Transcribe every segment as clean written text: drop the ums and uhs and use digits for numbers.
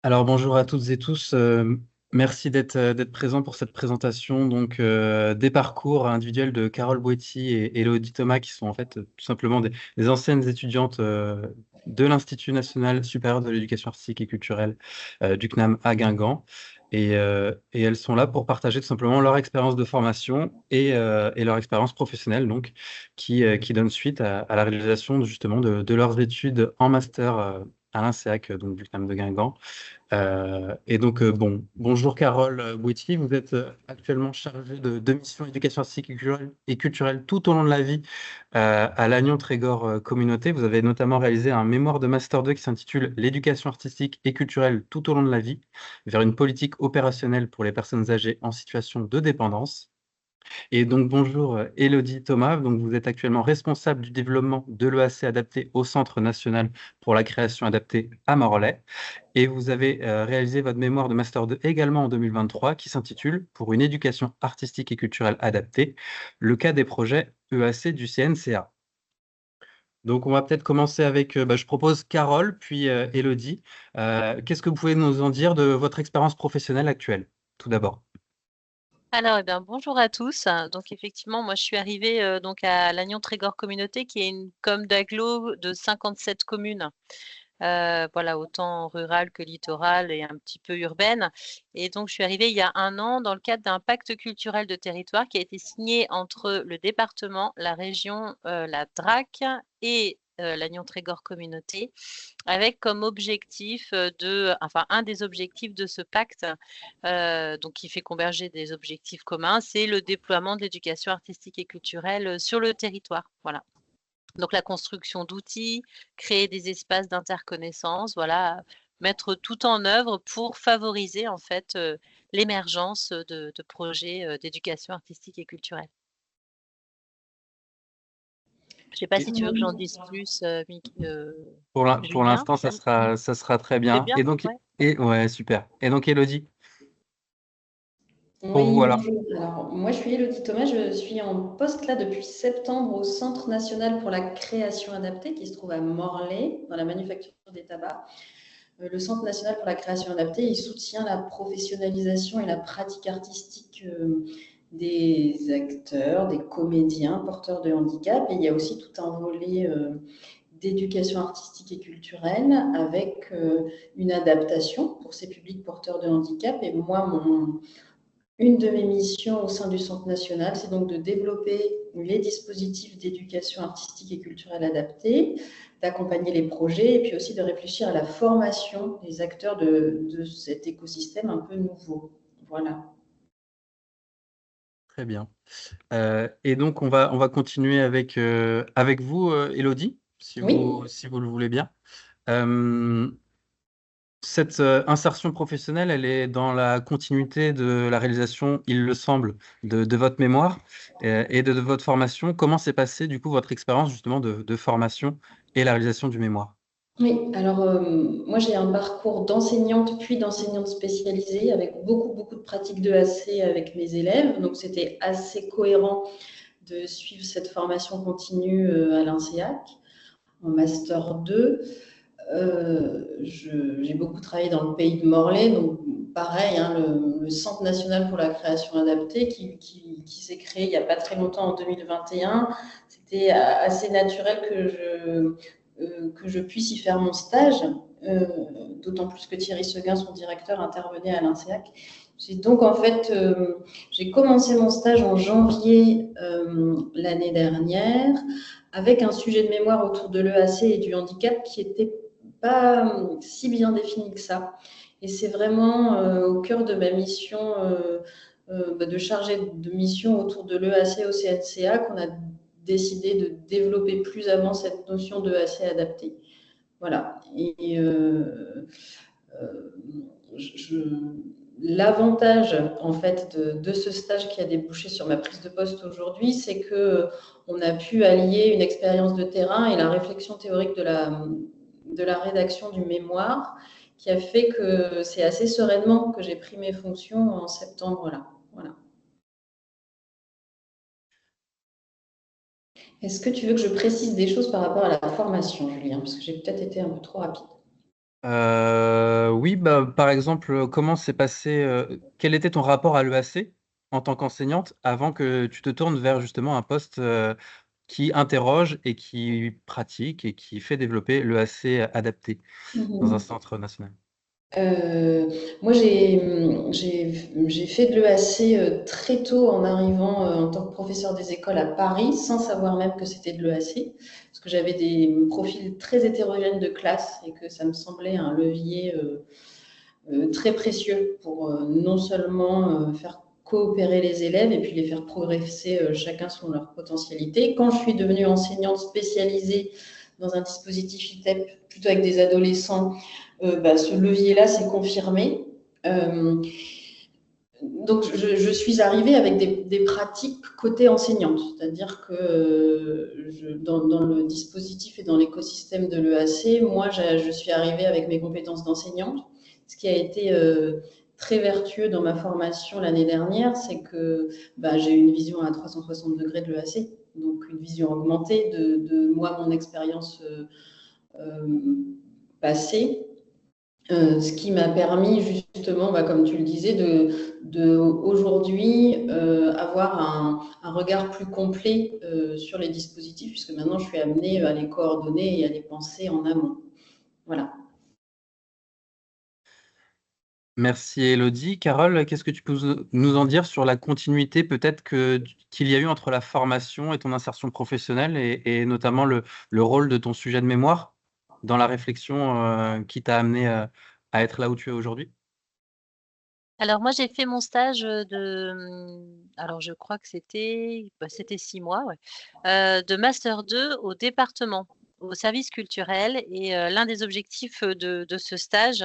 Alors bonjour à toutes et tous. Merci d'être présent pour cette présentation des parcours individuels de Carole Boetti et Élodie Thomas, qui sont en fait tout simplement des anciennes étudiantes de l'Institut national supérieur de l'éducation artistique et culturelle du CNAM à Guingamp. Et elles sont là pour partager tout simplement leur expérience de formation et leur expérience professionnelle, qui donne suite à la réalisation justement de leurs études en master à l'INSEAC, donc du CNAM de Guingamp. Bonjour Carole Boetti, vous êtes actuellement chargée de missions éducation artistique et culturelle tout au long de la vie à l'Agnon Trégor Communauté. Vous avez notamment réalisé un mémoire de Master 2 qui s'intitule L'éducation artistique et culturelle tout au long de la vie, vers une politique opérationnelle pour les personnes âgées en situation de dépendance. Et donc, bonjour Élodie Thomas, donc vous êtes actuellement responsable du développement de l'EAC adapté au Centre national pour la création adaptée à Morlaix. Et vous avez réalisé votre mémoire de Master 2 également en 2023 qui s'intitule Pour une éducation artistique et culturelle adaptée, le cas des projets EAC du CNCA. Donc, on va peut-être commencer avec, je propose Carole, puis Élodie. Qu'est-ce que vous pouvez nous en dire de votre expérience professionnelle actuelle, tout d'abord? Alors, bonjour à tous. Donc effectivement, moi je suis arrivée donc à l'Agnon Trégor Communauté, qui est une com d'agglo de 57 communes. Voilà, autant rurale que littorale et un petit peu urbaine. Et donc je suis arrivée il y a 1 an dans le cadre d'un pacte culturel de territoire qui a été signé entre le département, la région, la DRAC et l'Agnon Trégor Communauté, avec comme objectif un des objectifs de ce pacte, donc qui fait converger des objectifs communs, c'est le déploiement de l'éducation artistique et culturelle sur le territoire. Voilà. Donc la construction d'outils, créer des espaces d'interconnaissance, voilà, mettre tout en œuvre pour favoriser en fait l'émergence de projets d'éducation artistique et culturelle. Je ne sais pas Et si tu veux que j'en dise plus, pour Julien. l'instant, ça sera très C'est bien. bien? Ouais. Ouais, super. Et donc, Élodie, pour vous Oui, alors? bonjour. Alors, moi, je suis Élodie Thomas. Je suis en poste là depuis septembre au Centre national pour la création adaptée qui se trouve à Morlaix, dans la manufacture des tabacs. Le Centre national pour la création adaptée, il soutient la professionnalisation et la pratique artistique des acteurs, des comédiens porteurs de handicap. Et il y a aussi tout un volet d'éducation artistique et culturelle avec une adaptation pour ces publics porteurs de handicap. Et moi, une de mes missions au sein du Centre national, c'est donc de développer les dispositifs d'éducation artistique et culturelle adaptés, d'accompagner les projets et puis aussi de réfléchir à la formation des acteurs de cet écosystème un peu nouveau. Voilà. Très bien. Et donc, on va continuer avec vous, Élodie, si Oui. vous le voulez bien. Euh, Cette insertion professionnelle, elle est dans la continuité de la réalisation, il le semble, de votre mémoire et de votre formation. Comment s'est passée, du coup, votre expérience justement de formation et la réalisation du mémoire? Oui, alors moi j'ai un parcours d'enseignante puis d'enseignante spécialisée avec beaucoup de pratiques de AC avec mes élèves, donc c'était assez cohérent de suivre cette formation continue à l'INSEAC en master 2. J'ai beaucoup travaillé dans le pays de Morlaix, donc pareil, hein, le Centre national pour la création adaptée qui s'est créé il n'y a pas très longtemps en 2021. C'était assez naturel que je puisse y faire mon stage, d'autant plus que Thierry Seguin, son directeur, intervenait à l'INSEAC. J'ai commencé mon stage en janvier l'année dernière avec un sujet de mémoire autour de l'EAC et du handicap qui était pas si bien défini que ça. Et c'est vraiment au cœur de ma mission de chargée de mission autour de l'EAC au CNCA qu'on a décidé de développer plus avant cette notion de EAC adapté. Voilà. Et euh, je, l'avantage en fait de ce stage qui a débouché sur ma prise de poste aujourd'hui, c'est que on a pu allier une expérience de terrain et la réflexion théorique de la rédaction du mémoire, qui a fait que c'est assez sereinement que j'ai pris mes fonctions en septembre là. Voilà. Est-ce que tu veux que je précise des choses par rapport à la formation, Julien? Parce que j'ai peut-être été un peu trop rapide. Oui, par exemple, comment s'est passé, quel était ton rapport à l'EAC en tant qu'enseignante avant que tu te tournes vers justement un poste, qui interroge et qui pratique et qui fait développer l'EAC adapté dans un Mhm. centre national? Moi, j'ai fait de l'EAC très tôt en arrivant en tant que professeur des écoles à Paris, sans savoir même que c'était de l'EAC, parce que j'avais des profils très hétérogènes de classe et que ça me semblait un levier très précieux pour non seulement faire coopérer les élèves et puis les faire progresser chacun selon leur potentialité. Quand je suis devenue enseignante spécialisée dans un dispositif ITEP, plutôt avec des adolescents, ce levier-là s'est confirmé. Euh, donc, je suis arrivée avec des pratiques côté enseignante, c'est-à-dire que dans le dispositif et dans l'écosystème de l'EAC, moi, je suis arrivée avec mes compétences d'enseignante. Ce qui a été très vertueux dans ma formation l'année dernière, c'est que j'ai une vision à 360 degrés de l'EAC, donc une vision augmentée de moi, mon expérience passée. Ce qui m'a permis justement, comme tu le disais, de aujourd'hui avoir un regard plus complet sur les dispositifs, puisque maintenant je suis amenée à les coordonner et à les penser en amont. Voilà. Merci Elodie. Carole, qu'est-ce que tu peux nous en dire sur la continuité peut-être qu'il y a eu entre la formation et ton insertion professionnelle et notamment le rôle de ton sujet de mémoire dans la réflexion qui t'a amené à être là où tu es aujourd'hui? Alors moi, j'ai fait mon stage, alors je crois que c'était 6 mois, ouais, de master 2 au département, au service culturel et l'un des objectifs, de ce stage,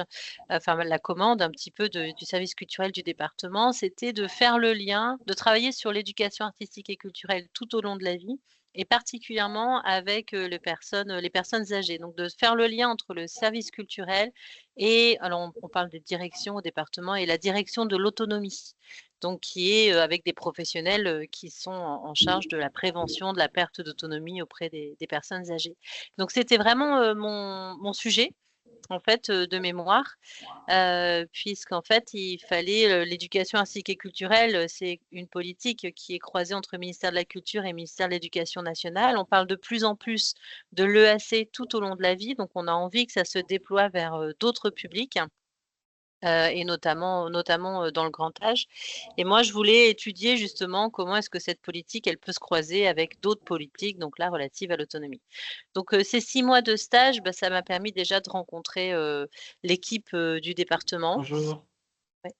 enfin la commande un petit peu du service culturel du département, c'était de faire le lien, de travailler sur l'éducation artistique et culturelle tout au long de la vie et particulièrement avec, les personnes âgées. Donc de faire le lien entre le service culturel et alors on parle de direction au département et la direction de l'autonomie, donc qui est, avec des professionnels, qui sont en charge de la prévention de la perte d'autonomie auprès des personnes âgées. Donc c'était vraiment, mon sujet, en fait, de mémoire, puisqu'en fait, il fallait, l'éducation artistique et culturelle, c'est une politique qui est croisée entre le ministère de la Culture et le ministère de l'Éducation nationale. On parle de plus en plus de l'EAC tout au long de la vie, donc on a envie que ça se déploie vers, d'autres publics, et notamment, dans le grand âge et moi, je voulais étudier justement comment est-ce que cette politique, elle peut se croiser avec d'autres politiques, donc là, relatives à l'autonomie. Donc ces 6 mois de stage, ça m'a permis déjà de rencontrer, l'équipe, du département, Bonjour. ouais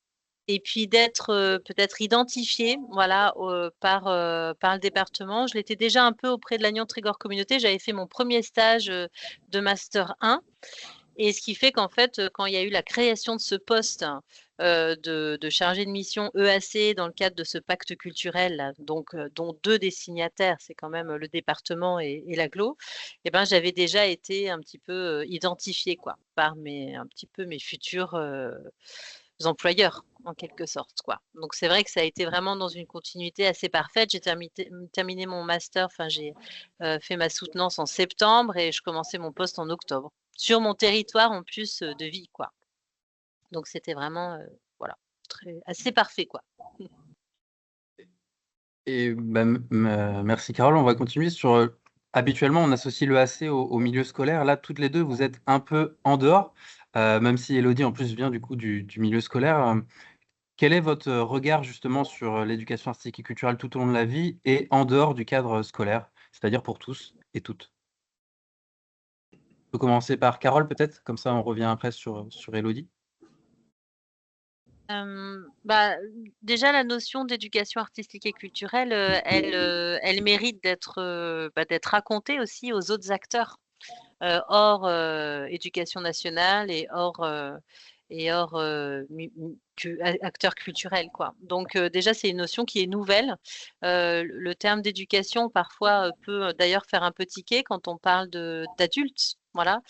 et puis d'être, peut-être identifiée, voilà, par le département. Je l'étais déjà un peu auprès de l'Agnon Trégor Communauté. J'avais fait mon premier stage, de master 1 et ce qui fait qu'en fait, quand il y a eu la création de ce poste, de chargé de mission EAC dans le cadre de ce pacte culturel là, donc dont 2 des signataires, c'est quand même, le département et l'agglo et ben, j'avais déjà été un petit peu, identifiée quoi, par un petit peu mes futurs, employeurs en quelque sorte quoi. Donc c'est vrai que ça a été vraiment dans une continuité assez parfaite. J'ai terminé mon master, enfin j'ai, fait ma soutenance en septembre et je commençais mon poste en octobre. Sur mon territoire en plus, de vie quoi. Donc c'était vraiment, voilà, assez parfait quoi. Et merci Carole, on va continuer sur, habituellement on associe l'EAC au milieu scolaire. Là, toutes les 2, vous êtes un peu en dehors, même si Elodie en plus vient du coup du milieu scolaire. Quel est votre regard justement sur, l'éducation artistique et culturelle tout au long de la vie et en dehors du cadre scolaire? C'est-à-dire pour tous et toutes? On peut commencer par Carole peut-être? Comme ça on revient après sur Elodie. Déjà la notion d'éducation artistique et culturelle, elle mérite d'être racontée aussi aux autres acteurs, hors, éducation nationale et hors, mu mu cu a acteurs culturels, quoi. Donc déjà, c'est une notion qui est nouvelle. Le terme d'éducation, parfois, peut d'ailleurs faire un peu tiquer quand on parle d'adultes, voilà.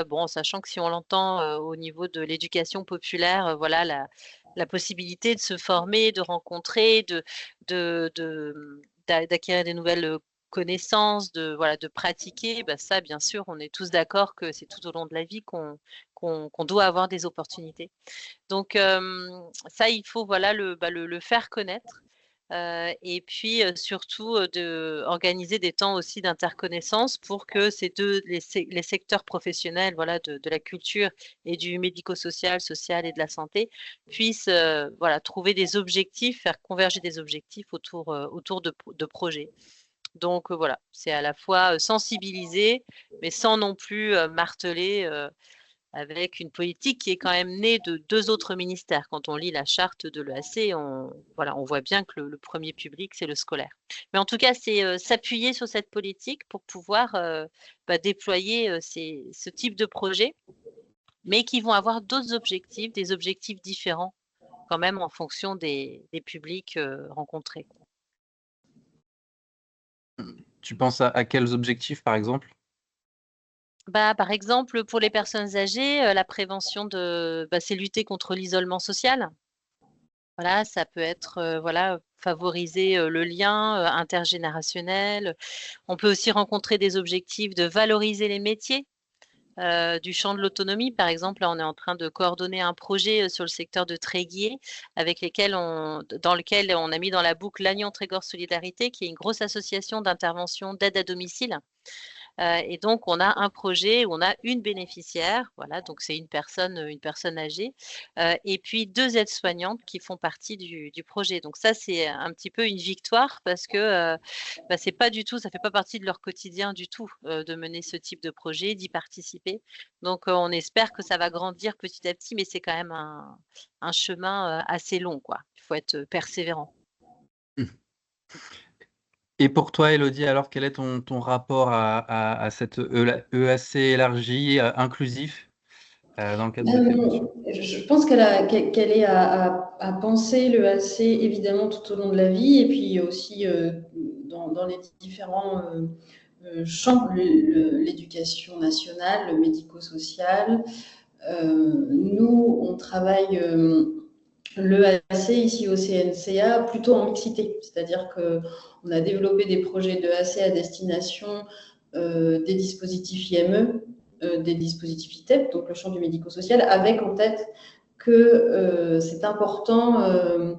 Bon, sachant que si on l'entend, au niveau de l'éducation populaire, voilà, la possibilité de se former, de rencontrer, d'acquérir des nouvelles, connaissances, de pratiquer, bah, ça, bien sûr, on est tous d'accord que c'est tout au long de la vie qu'on doit avoir des opportunités. Donc, ça, il faut le faire connaître. Et puis, surtout, organiser des temps aussi d'interconnaissance pour que les secteurs professionnels, de la culture et du médico-social, social et de la santé puissent, trouver des objectifs, faire converger des objectifs autour de projets. Donc, voilà, c'est à la fois, sensibiliser, mais sans non plus, marteler, avec une politique qui est quand même née de 2 autres ministères. Quand on lit la charte de l'EAC, on voit bien que le 1er public, c'est le scolaire. Mais en tout cas, c'est, s'appuyer sur cette politique pour pouvoir, déployer, ce type de projet, mais qui vont avoir d'autres objectifs, des objectifs différents quand même en fonction des publics, rencontrés. Tu penses à quels objectifs, par exemple? Bah, par exemple, pour les personnes âgées, la prévention c'est lutter contre l'isolement social. Voilà, ça peut être, favoriser, le lien, intergénérationnel. On peut aussi rencontrer des objectifs de valoriser les métiers, du champ de l'autonomie. Par exemple, là, on est en train de coordonner un projet, sur le secteur de Tréguier dans lequel on a mis dans la boucle l'Agnon Trégor Solidarité, qui est une grosse association d'intervention d'aide à domicile. Et donc on a un projet où on a une bénéficiaire, voilà, donc c'est une personne âgée, et puis 2 aides-soignantes qui font partie du projet. Donc ça, c'est un petit peu une victoire parce que, c'est pas du tout ça fait pas partie de leur quotidien du tout, de mener ce type de projet, d'y participer. Donc, on espère que ça va grandir petit à petit, mais c'est quand même un chemin, assez long, quoi. Il faut être, persévérant. Et pour toi, Elodie, alors quel est ton rapport à cette EAC élargie, inclusif, dans le cadre de tes fonctions? Je pense qu'elle est à penser le AC évidemment tout au long de la vie et puis aussi dans les différents champs, l'éducation nationale, le médico-social. Nous, on travaille l'EAC ici au CNCA plutôt en mixité, c'est-à-dire qu'on a développé des projets d'EAC à destination des dispositifs IME, des dispositifs ITEP, donc le champ du médico-social, avec en tête que c'est important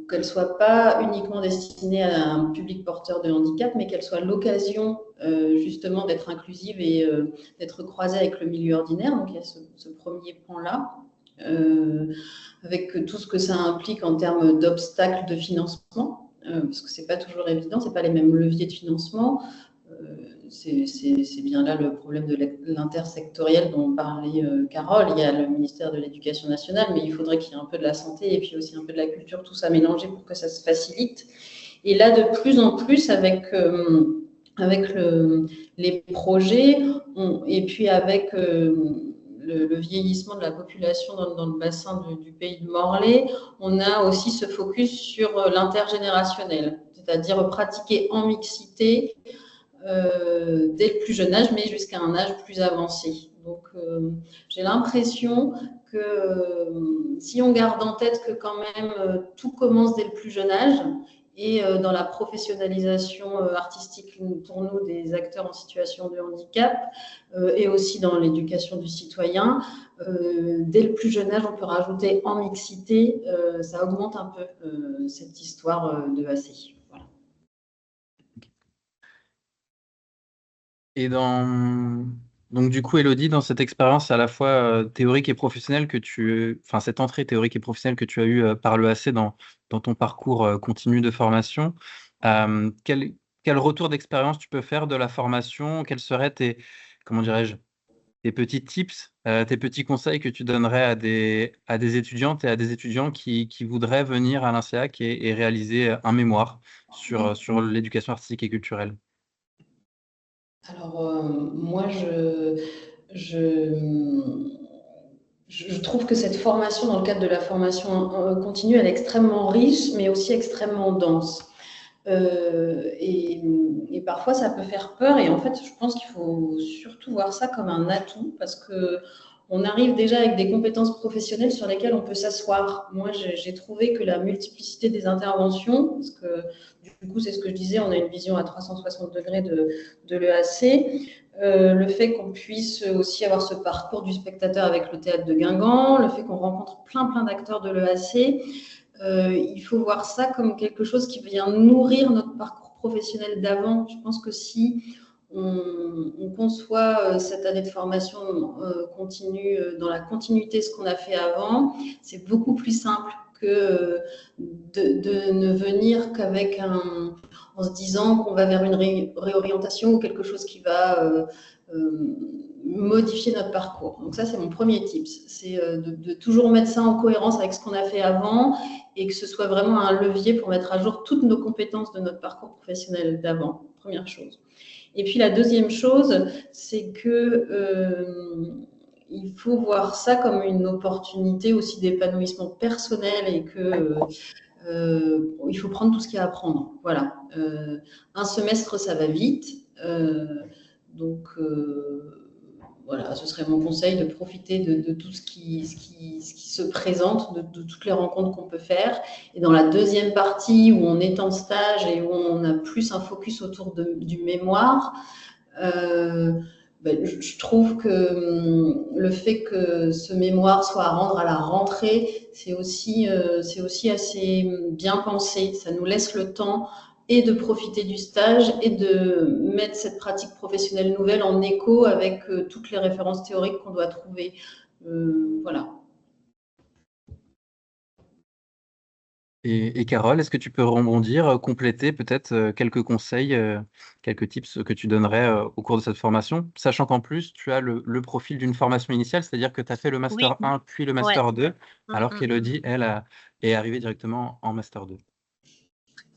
qu'elle ne soit pas uniquement destinée à un public porteur de handicap, mais qu'elle soit l'occasion justement d'être inclusive et d'être croisée avec le milieu ordinaire. Donc il y a ce premier point-là. Avec tout ce que ça implique en termes d'obstacles de financement, parce que ce n'est pas toujours évident, ce n'est pas les mêmes leviers de financement. C'est bien là le problème de l'intersectoriel dont parlait Carole. Il y a le ministère de l'Éducation nationale, mais il faudrait qu'il y ait un peu de la santé et puis aussi un peu de la culture, tout ça mélangé pour que ça se facilite. Et là, de plus en plus, avec les projets, et puis avec le vieillissement de la population dans le bassin du pays de Morlaix, on a aussi ce focus sur l'intergénérationnel, c'est-à-dire pratiquer en mixité dès le plus jeune âge, mais jusqu'à un âge plus avancé. Donc, j'ai l'impression que si on garde en tête que quand même tout commence dès le plus jeune âge, et dans la professionnalisation artistique pour nous des acteurs en situation de handicap et aussi dans l'éducation du citoyen, dès le plus jeune âge, on peut rajouter en mixité, ça augmente un peu cette histoire de AC. Voilà. Et donc du coup, Elodie, dans cette expérience à la fois théorique et professionnelle enfin cette entrée théorique et professionnelle que tu as eue par l'EAC dans ton parcours continu de formation, quel retour d'expérience tu peux faire de la formation? Quels seraient comment dirais-je, tes petits tips, tes petits conseils que tu donnerais à des étudiantes et à des étudiants qui voudraient venir à l'INSEAC et réaliser un mémoire sur l'éducation artistique et culturelle? Alors, moi, je trouve que cette formation, dans le cadre de la formation continue, elle est extrêmement riche, mais aussi extrêmement dense. Et parfois, ça peut faire peur. Et en fait, je pense qu'il faut surtout voir ça comme un atout, parce que on arrive déjà avec des compétences professionnelles sur lesquelles on peut s'asseoir. Moi, j'ai trouvé que la multiplicité des interventions, parce que du coup, c'est ce que je disais, on a une vision à 360 degrés de l'EAC, le fait qu'on puisse aussi avoir ce parcours du spectateur avec le théâtre de Guingamp, le fait qu'on rencontre plein d'acteurs de l'EAC, il faut voir ça comme quelque chose qui vient nourrir notre parcours professionnel d'avant. Je pense que si on conçoit cette année de formation continue dans la continuité de ce qu'on a fait avant, c'est beaucoup plus simple que de ne venir qu'avec en se disant qu'on va vers une réorientation ou quelque chose qui va modifier notre parcours. Donc ça, c'est mon premier tips, c'est de toujours mettre ça en cohérence avec ce qu'on a fait avant et que ce soit vraiment un levier pour mettre à jour toutes nos compétences de notre parcours professionnel d'avant, première chose. Et puis la deuxième chose, c'est que il faut voir ça comme une opportunité aussi d'épanouissement personnel et que il faut prendre tout ce qu'il y a à prendre. Voilà. Un semestre, ça va vite. Donc, voilà, ce serait mon conseil de profiter de tout ce qui se présente, de toutes les rencontres qu'on peut faire. Et dans la deuxième partie où on est en stage et où on a plus un focus autour du mémoire, je trouve que le fait que ce mémoire soit à rendre à la rentrée, c'est aussi assez bien pensé. Ça nous laisse le temps et de profiter du stage et de mettre cette pratique professionnelle nouvelle en écho avec toutes les références théoriques qu'on doit trouver. Voilà. Et Carole, est-ce que tu peux rebondir, compléter peut-être quelques conseils, quelques tips que tu donnerais au cours de cette formation? Sachant qu'en plus, tu as le profil d'une formation initiale, c'est-à-dire que tu as fait le Oui, Master 1 puis le ouais. Master 2, alors Mmh. qu'Élodie, elle, est arrivée directement en Master 2.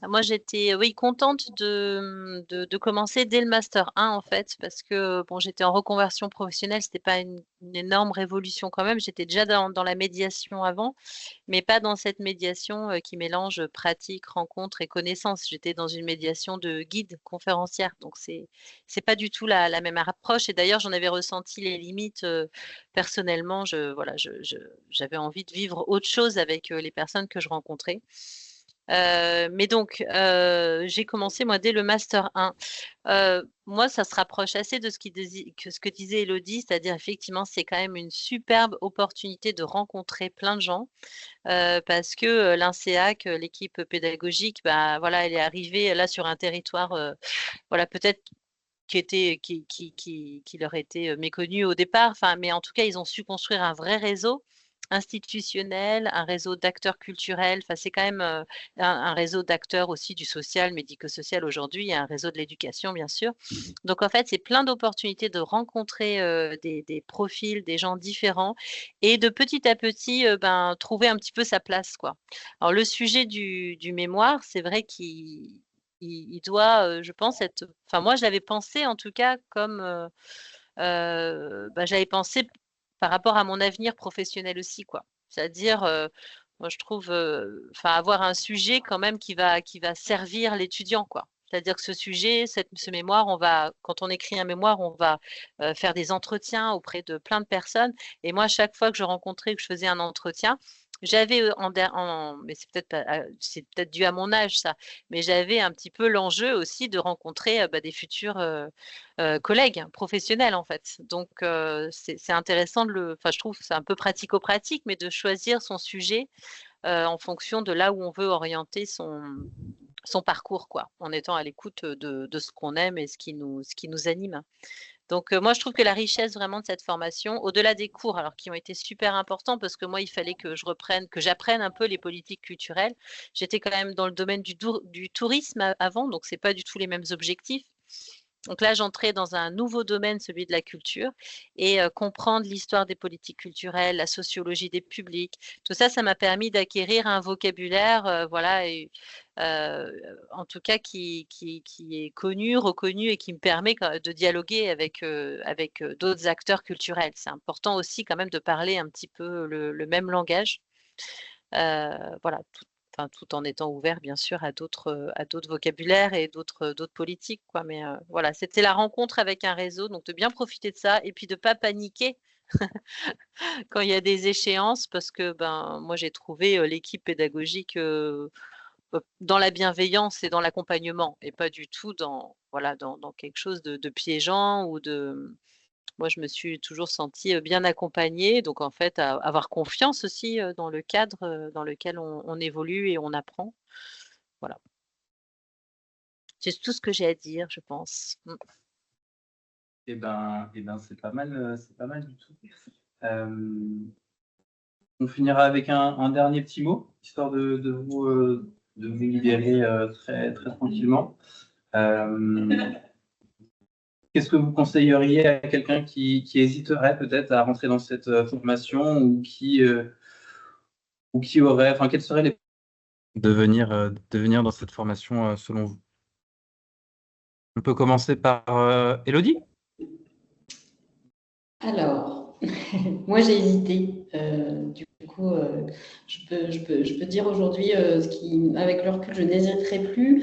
Moi, j'étais, oui, contente de commencer dès le master 1 en fait, parce que bon, j'étais en reconversion professionnelle, c'était pas une énorme révolution quand même. J'étais déjà dans la médiation avant, mais pas dans cette médiation, qui mélange pratique, rencontre et connaissance. J'étais dans une médiation de guide conférencière, donc c'est pas du tout la même approche et d'ailleurs, j'en avais ressenti les limites, personnellement. Voilà, j'avais envie de vivre autre chose avec, les personnes que je rencontrais. Mais donc, j'ai commencé moi dès le master 1. Moi, ça se rapproche assez de ce que disait Élodie, c'est-à-dire effectivement, c'est quand même une superbe opportunité de rencontrer plein de gens, parce que, l'INSEAC, l'équipe pédagogique, bah, voilà, elle est arrivée là sur un territoire, voilà, peut-être qui leur était, méconnu au départ, enfin, mais en tout cas, ils ont su construire un vrai réseau institutionnel, un réseau d'acteurs culturels. Enfin, c'est quand même, un réseau d'acteurs aussi du social, médico-social aujourd'hui et un réseau de l'éducation, bien sûr. Donc en fait, c'est plein d'opportunités de rencontrer, des profils, des gens différents et de petit à petit, ben, trouver un petit peu sa place, quoi. Alors le sujet du mémoire, c'est vrai qu'il doit, je pense être enfin moi je l'avais pensé en tout cas comme, bah, j'avais pensé par rapport à mon avenir professionnel aussi, quoi. C'est-à-dire, moi je trouve, enfin avoir un sujet quand même qui va servir l'étudiant, quoi. C'est-à-dire que ce sujet, ce mémoire, quand on écrit un mémoire, on va, faire des entretiens auprès de plein de personnes et moi, à chaque fois que je rencontrais, que je faisais un entretien, j'avais, mais c'est peut-être dû à mon âge ça, mais j'avais un petit peu l'enjeu aussi de rencontrer, bah, des futurs, collègues professionnels, en fait. Donc c'est intéressant enfin, je trouve que c'est un peu pratico-pratique, mais de choisir son sujet, en fonction de là où on veut orienter son parcours, quoi, en étant à l'écoute, de ce qu'on aime et ce qui nous anime. Donc moi, je trouve que la richesse vraiment de cette formation, au-delà des cours, alors qui ont été super importants parce que moi, il fallait que j'apprenne un peu les politiques culturelles. J'étais quand même dans le domaine du tourisme avant, donc c'est pas du tout les mêmes objectifs. Donc là, j'entrais dans un nouveau domaine, celui de la culture et comprendre l'histoire des politiques culturelles, la sociologie des publics, tout ça, ça m'a permis d'acquérir un vocabulaire, voilà et en tout cas qui est connu, reconnu et qui me permet de dialoguer avec d'autres acteurs culturels. C'est important aussi quand même de parler un petit peu le même langage. Voilà, tout en étant ouvert bien sûr à d'autres vocabulaires et d'autres politiques quoi, mais voilà, c'était la rencontre avec un réseau, donc de bien profiter de ça et puis de pas paniquer quand il y a des échéances parce que, ben, moi j'ai trouvé, l'équipe pédagogique, dans la bienveillance et dans l'accompagnement et pas du tout dans voilà, dans quelque chose de piégeant ou de moi je me suis toujours sentie, bien accompagnée donc en fait avoir confiance aussi, dans le cadre, dans lequel on évolue et on apprend. Voilà. C'est tout ce que j'ai à dire, je pense. Mmh. Eh ben, c'est pas mal du tout. On finira avec un dernier petit mot, histoire de vous libérer très, très tranquillement. Qu'est-ce que vous conseilleriez à quelqu'un qui hésiterait peut-être à rentrer dans cette formation ou qui aurait, enfin, quels seraient les de venir dans cette formation selon vous? On peut commencer par Élodie? Alors, moi j'ai hésité. Du coup, je peux dire aujourd'hui ce qui, avec le recul, je n'hésiterai plus.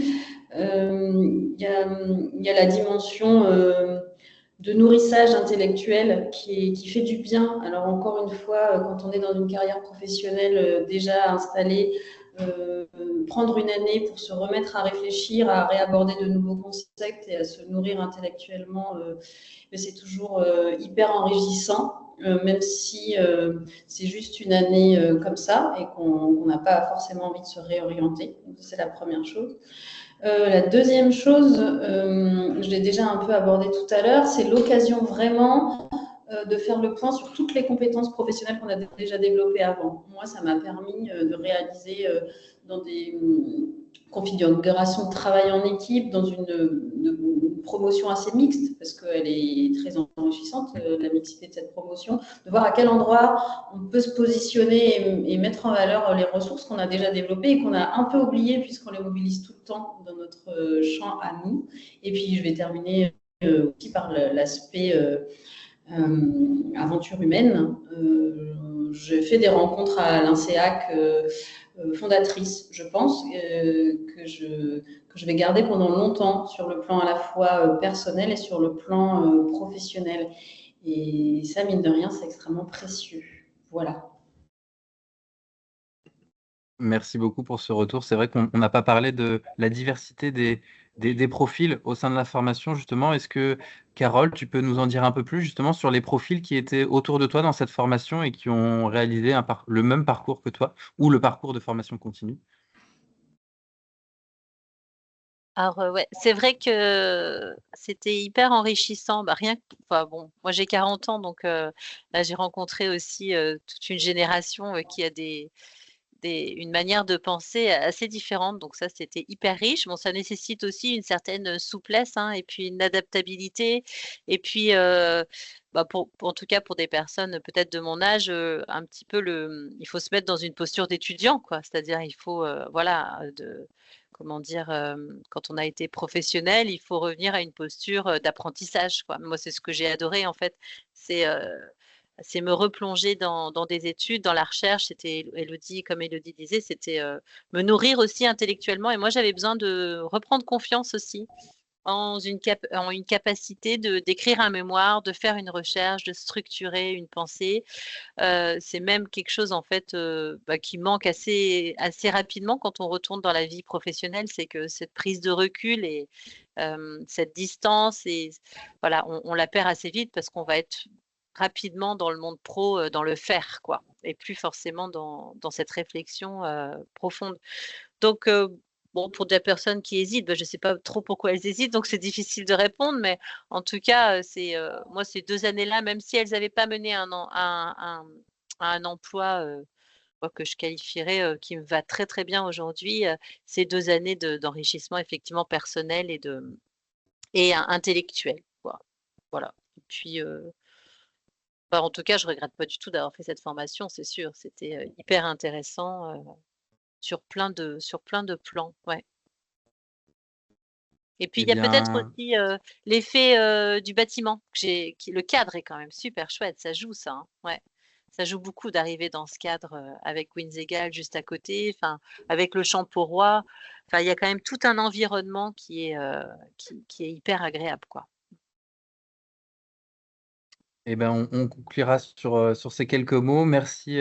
Il y a la dimension de nourrissage intellectuel qui fait du bien. Alors encore une fois, quand on est dans une carrière professionnelle déjà installée, euh, prendre une année pour se remettre à réfléchir, à réaborder de nouveaux concepts et à se nourrir intellectuellement, c'est toujours hyper enrichissant. Même si c'est juste une année comme ça et qu'on n'a pas forcément envie de se réorienter. Donc, c'est la première chose. La deuxième chose, je l'ai déjà un peu abordé tout à l'heure, c'est l'occasion vraiment de faire le point sur toutes les compétences professionnelles qu'on a déjà développées avant. Moi, ça m'a permis de réaliser dans des configurations de travail en équipe, dans une promotion assez mixte, parce qu'elle est très enrichissante, la mixité de cette promotion, de voir à quel endroit on peut se positionner et mettre en valeur les ressources qu'on a déjà développées et qu'on a un peu oubliées puisqu'on les mobilise tout le temps dans notre champ à nous. Et puis, je vais terminer aussi par l'aspect aventure humaine. Je fais des rencontres à l'INSEAC fondatrice, je pense, que je vais garder pendant longtemps sur le plan à la fois personnel et sur le plan professionnel. Et ça, mine de rien, c'est extrêmement précieux. Voilà. Merci beaucoup pour ce retour. C'est vrai qu'on n'a pas parlé de la diversité des profils au sein de la formation, justement. Est-ce que, Carole, tu peux nous en dire un peu plus, justement, sur les profils qui étaient autour de toi dans cette formation et qui ont réalisé le même parcours que toi ou le parcours de formation continue? Alors, ouais, c'est vrai que c'était hyper enrichissant, bah, rien que enfin bon, moi j'ai 40 ans donc là j'ai rencontré aussi, toute une génération, qui a une manière de penser assez différente donc ça c'était hyper riche. Bon ça nécessite aussi une certaine, souplesse, hein et puis une adaptabilité et puis, bah, en tout cas pour des personnes peut-être de mon âge, un petit peu il faut se mettre dans une posture d'étudiant quoi. C'est-à-dire il faut, voilà, comment dire? Quand on a été professionnel, il faut revenir à une posture, d'apprentissage, quoi. Moi, c'est ce que j'ai adoré, en fait. C'est, heu, c'est me replonger dans des études, dans la recherche. C'était Élodie comme Élodie disait, c'était, me nourrir aussi intellectuellement et moi, j'avais besoin de reprendre confiance aussi en une capacité de d'écrire un mémoire, de faire une recherche, de structurer une pensée. C'est même quelque chose en fait, bah, qui manque assez rapidement quand on retourne dans la vie professionnelle. C'est que cette prise de recul et cette distance et voilà, on la perd assez vite parce qu'on va être rapidement dans le monde pro, dans le faire quoi et plus forcément dans cette réflexion, profonde. Donc bon, pour des personnes qui hésitent, bah, je ne sais pas trop pourquoi elles hésitent, donc c'est difficile de répondre, mais en tout cas, moi ces 2 années-là, même si elles n'avaient pas mené à un emploi, moi que je qualifierais, qui me va très, très bien aujourd'hui, ces 2 années d'enrichissement effectivement personnel et intellectuel, quoi. Voilà et puis, bah, en tout cas, je regrette pas du tout d'avoir fait cette formation, c'est sûr. C'était, hyper intéressant, sur plein de plans, ouais. Et puis Eh il y a peut-être bien, aussi, l'effet, du bâtiment que le cadre est quand même super chouette, ça joue ça, hein, ouais. Ça joue beaucoup d'arriver dans ce cadre, avec Windseegal juste à côté, enfin, avec le Champ Roi. Enfin, il y a quand même tout un environnement qui est hyper agréable, quoi. Eh ben, on conclura sur ces quelques mots. Merci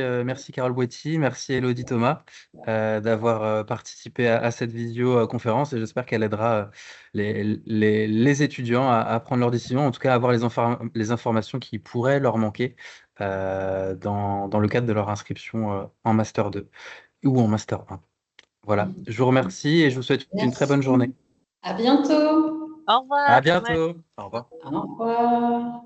Carole Boetti, merci Elodie Thomas d'avoir participé à cette visioconférence et j'espère qu'elle aidera les étudiants à prendre leurs décisions, en tout cas à avoir les informations qui pourraient leur manquer dans le cadre de leur inscription en Master 2 ou en Master 1. Voilà, je vous remercie et je vous souhaite une très Merci. bonne journée. À bientôt. Au À revoir. Ouais. bientôt. Au revoir. Au revoir.